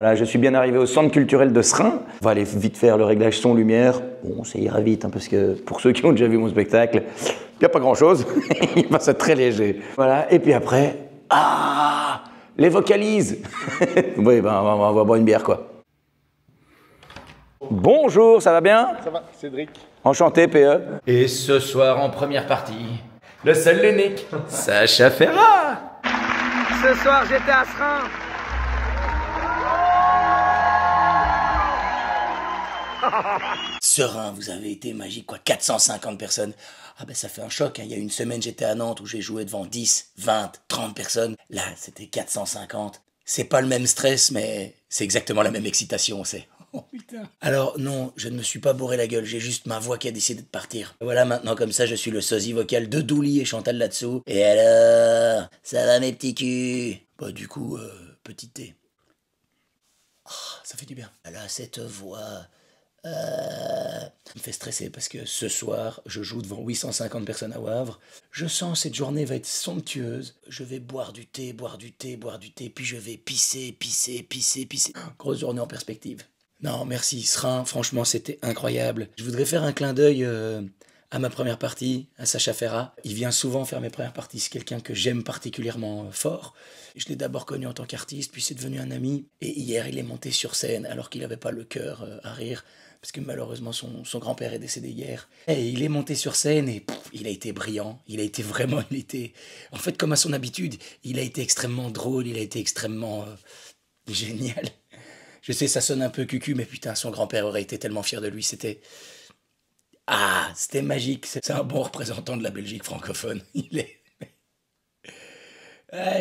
Voilà, je suis bien arrivé au centre culturel de Seraing. On va aller vite faire le réglage son-lumière. Bon, ça ira vite, hein, parce que pour ceux qui ont déjà vu mon spectacle, il n'y a pas grand-chose. Il passe très léger. Voilà, et puis après, les vocalises. Oui, ben, on va boire une bière, quoi. Bonjour, ça va bien? Ça va, Cédric. Enchanté, PE. Et ce soir, en première partie, le seul, l'unique, Sacha Ferrat. Ce soir, j'étais à Seraing. Seraing, vous avez été magique, quoi. 450 personnes. Ah ben ça fait un choc, hein. Il y a une semaine, j'étais à Nantes où j'ai joué devant 10, 20, 30 personnes. Là, c'était 450. C'est pas le même stress, mais c'est exactement la même excitation, c'est... Oh putain. Alors non, je ne me suis pas bourré la gueule, j'ai juste ma voix qui a décidé de partir. Voilà, maintenant comme ça, je suis le sosie vocal de Douli et Chantal là-dessous. Et alors, ça va mes petits culs? Bah du coup, petit thé. Ah, ça fait du bien. Là, cette voix... Ça me fait stresser parce que ce soir, je joue devant 850 personnes à Wavre. Je sens cette journée va être somptueuse. Je vais boire du thé, puis je vais pisser. Grosse journée en perspective. Non, merci, Seraing, franchement, c'était incroyable. Je voudrais faire un clin d'œil à ma première partie, à Sacha Ferrat. Il vient souvent faire mes premières parties, c'est quelqu'un que j'aime particulièrement fort. Je l'ai d'abord connu en tant qu'artiste, puis c'est devenu un ami. Et hier, il est monté sur scène alors qu'il n'avait pas le cœur à rire, parce que malheureusement, son grand-père est décédé hier. Et il est monté sur scène et il a été brillant. Il a été vraiment, en fait, comme à son habitude, il a été extrêmement drôle, il a été extrêmement génial. Je sais, ça sonne un peu cucu, mais putain, son grand-père aurait été tellement fier de lui. C'était magique. C'est un bon représentant de la Belgique francophone. Il est...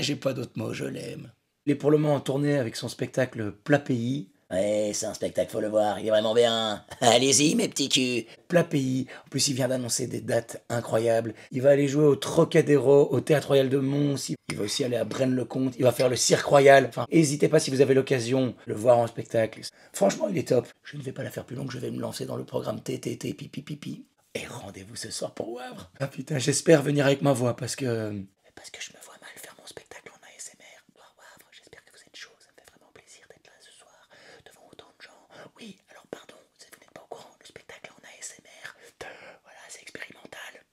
j'ai pas d'autres mots, je l'aime. Il est pour le moment en tournée avec son spectacle Plat Pays. Ouais, c'est un spectacle, faut le voir, il est vraiment bien. Allez-y, mes petits culs. Plat Pays. En plus, il vient d'annoncer des dates incroyables. Il va aller jouer au Trocadéro, au Théâtre Royal de Mons. Il va aussi aller à Braine-le-Comte. Il va faire le Cirque Royal. Enfin, n'hésitez pas si vous avez l'occasion de le voir en spectacle. Franchement, il est top. Je ne vais pas la faire plus longue, je vais me lancer dans le programme TTT Pipi Pipi. Et rendez-vous ce soir pour Wavre. Ah putain, j'espère venir avec ma voix parce que je me vois mal faire mon spectacle en ASMR. Wavre, j'espère que vous êtes chaud. Ça me fait vraiment plaisir d'être là ce soir devant autant de gens. Oui, alors pardon, si vous n'êtes pas au courant, le spectacle en ASMR. Voilà, c'est expérimental.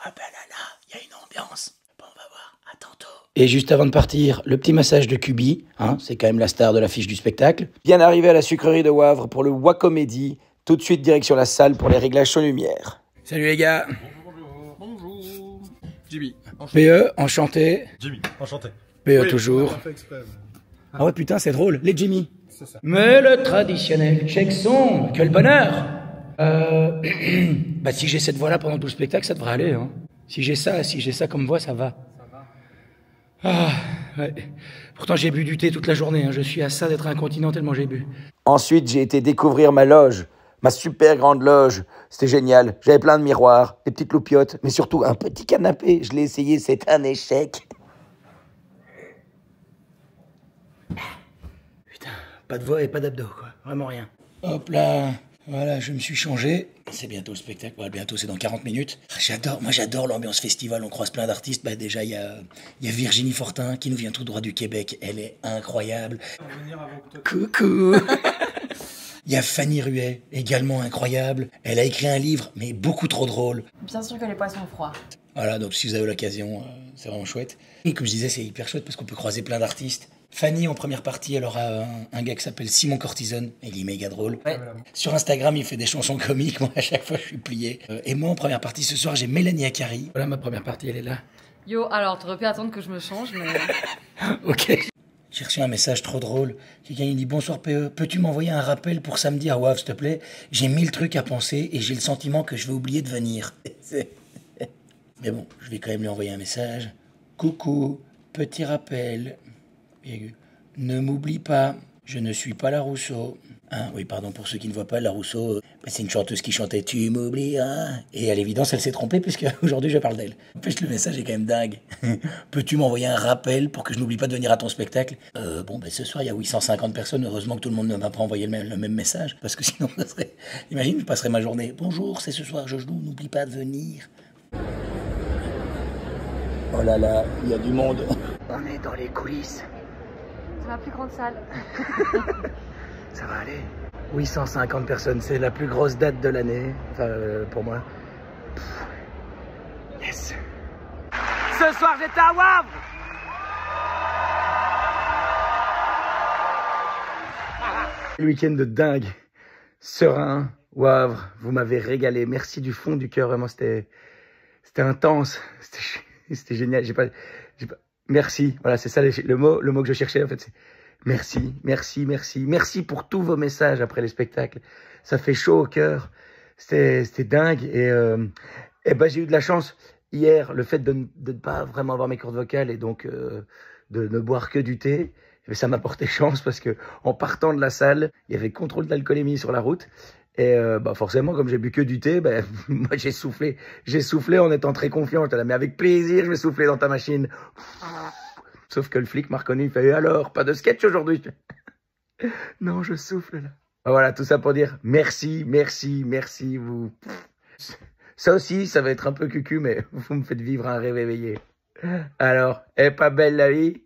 Ah ben là, il y a une ambiance. Bon, on va voir. À tantôt. Et juste avant de partir, le petit massage de Kubi, hein, c'est quand même la star de l'affiche du spectacle. Bien arrivé à la sucrerie de Wavre pour le Wacomédie. Tout de suite, direction la salle pour les réglages son-lumière. Salut les gars. Bonjour. Jimmy. PE, enchanté. Jimmy, enchanté. PE Oui, toujours. on a fait exprès, mais... Ah ouais, putain, c'est drôle. Les Jimmy. C'est ça. Mais le traditionnel check son, quel bonheur. Bah si j'ai cette voix-là pendant tout le spectacle, ça devrait aller. Hein. Si j'ai ça comme voix, ça va. Ah, ouais. Pourtant, j'ai bu du thé toute la journée. Hein. Je suis à ça d'être incontinent tellement j'ai bu. Ensuite, j'ai été découvrir ma loge, ma super grande loge. C'était génial. J'avais plein de miroirs, des petites loupiottes, mais surtout un petit canapé. Je l'ai essayé, c'est un échec. Putain, pas de voix et pas d'abdos, quoi. Vraiment rien. Hop là, voilà, je me suis changé. C'est bientôt le spectacle, ouais, bientôt c'est dans 40 minutes. J'adore l'ambiance festival, on croise plein d'artistes. Bah déjà, il y a Virginie Fortin qui nous vient tout droit du Québec, elle est incroyable. Coucou. Il y a Fanny Ruet, également incroyable. Elle a écrit un livre, mais beaucoup trop drôle. Bien sûr que les poissons froids. Voilà, donc si vous avez l'occasion, c'est vraiment chouette. Et comme je disais, c'est hyper chouette parce qu'on peut croiser plein d'artistes. Fanny, en première partie, elle aura un gars qui s'appelle Simon Cortisone. Il est méga drôle. Ouais. Sur Instagram, il fait des chansons comiques. Moi, à chaque fois, je suis plié. Et moi, en première partie, ce soir, j'ai Mélanie Akari. Voilà, ma première partie, elle est là. Yo, alors t'aurais pu attendre que je me change, mais... Ok. J'ai reçu un message trop drôle. Quelqu'un il dit « Bonsoir PE, peux-tu m'envoyer un rappel pour samedi à Wavre, s'il te plaît? J'ai 1000 trucs à penser et j'ai le sentiment que je vais oublier de venir. » Mais bon, je vais quand même lui envoyer un message. « Coucou, petit rappel. Ne m'oublie pas, je ne suis pas la Rousseau. » Hein, oui, pardon, pour ceux qui ne voient pas, la Rousseau, c'est une chanteuse qui chantait « Tu m'oublieras ». Et à l'évidence, elle s'est trompée puisque aujourd'hui, je parle d'elle. En fait, le message est quand même dingue. Peux-tu m'envoyer un rappel pour que je n'oublie pas de venir à ton spectacle? Bon, ben ce soir, il y a 850 personnes. Heureusement que tout le monde ne m'a pas envoyé le même message. Parce que sinon, ça serait... Imagine, je passerais ma journée. « Bonjour, c'est ce soir, je joue, n'oublie pas de venir. » Oh là là, il y a du monde. On est dans les coulisses. C'est la plus grande salle. Ça va aller. 850 personnes, c'est la plus grosse date de l'année, enfin pour moi. Pff. Yes. Ce soir j'étais à Wavre. Le week-end de dingue, serein, Wavre, vous m'avez régalé. Merci du fond du cœur, vraiment c'était intense, c'était génial. Merci, voilà c'est ça le mot que je cherchais en fait. Merci, merci, merci, merci pour tous vos messages après les spectacles. Ça fait chaud au cœur. C'était dingue et ben j'ai eu de la chance hier, le fait de ne pas vraiment avoir mes cordes vocales et donc de ne boire que du thé. Ça m'a porté chance parce que en partant de la salle, il y avait contrôle d'alcoolémie sur la route. Et bah forcément, comme j'ai bu que du thé, bah, moi j'ai soufflé en étant très confiant. J'étais là, mais avec plaisir, je vais souffler dans ta machine. Sauf que le flic m'a reconnu, il fait alors, pas de sketch aujourd'hui. Non, je souffle là. Voilà, tout ça pour dire merci, merci, merci. Vous. Ça aussi, ça va être un peu cucu, mais vous me faites vivre un rêve éveillé. Alors, est pas belle la vie?